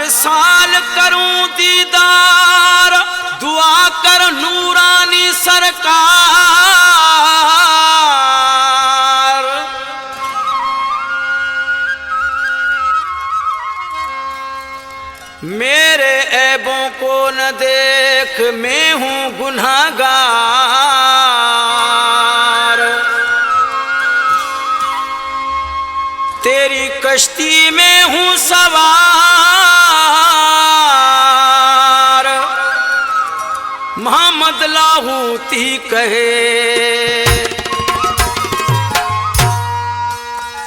हर साल करूं दीदार, दुआ कर नूरानी सरकार। मेरे ऐबों को न देख, मैं हूं गुनाहगार। तेरी कश्ती में हूं सवार। मोहम्मद लाहौती कहे,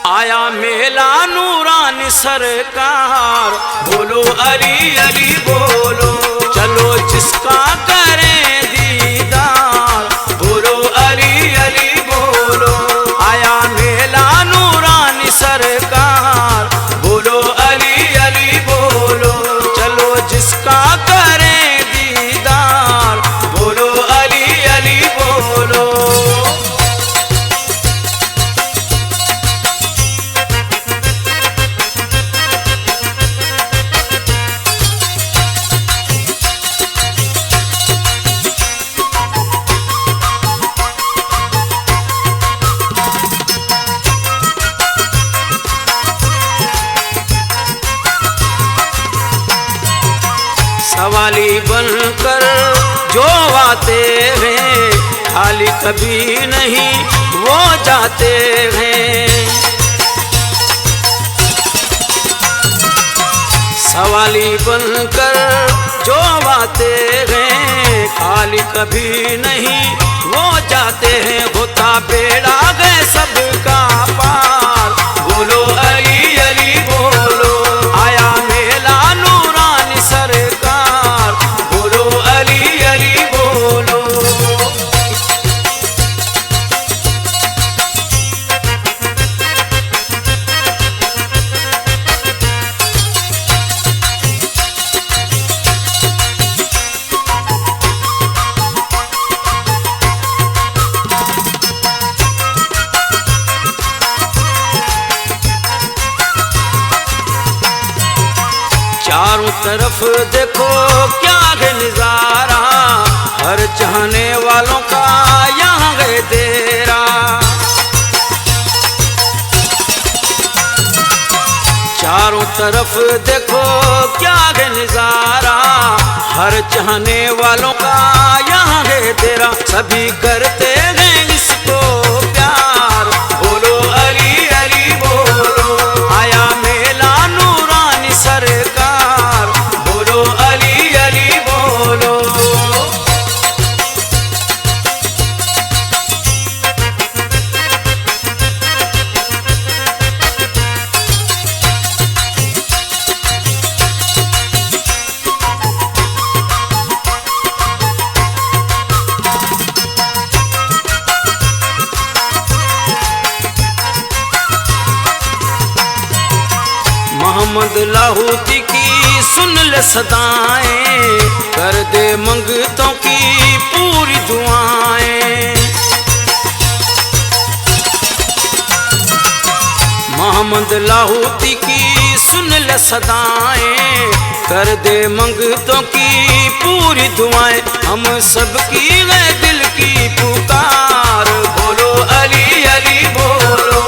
आया मेला नूरानी सरकार। बोलो अली अली बोलो, चलो जिसका करें दीदार। बोलो अली अली बोलो, आया मेला नूरानी सरकार। बोलो अली अली बोलो, चलो जिसका करें दीदार। बोलो अली अली बोलो। सवाली बनकर जो आते हैं, खाली कभी नहीं वो जाते हैं। सवाली बनकर जो आते हैं, खाली कभी नहीं वो जाते हैं। होता बेड़ा गए सबका पार। बोलो अली अली बोलो, आया मेला नूरानी सरकार। बोलो अली अली बोलो। चारों तरफ देखो क्या है नजारा, हर चाहने वालों का यहाँ है डेरा। चारों तरफ देखो क्या है नजारा, हर चाहने वालों का यहाँ है डेरा। सभी करते हैं इसको प्यार। बोलो अली अली बोलो, आया मेला नूरानी सरकार। बोलो अली अली बोलो। मोहम्मद लाहौती की सुन ले सदाएं, कर दे मंगतों की पूरी दुआएं। मोहम्मद लाहौती की सुन ले सदाएं, कर दे मंगतों की पूरी दुआएं। हम सबकी है दिल की पुकार। बोलो अली अली बोलो,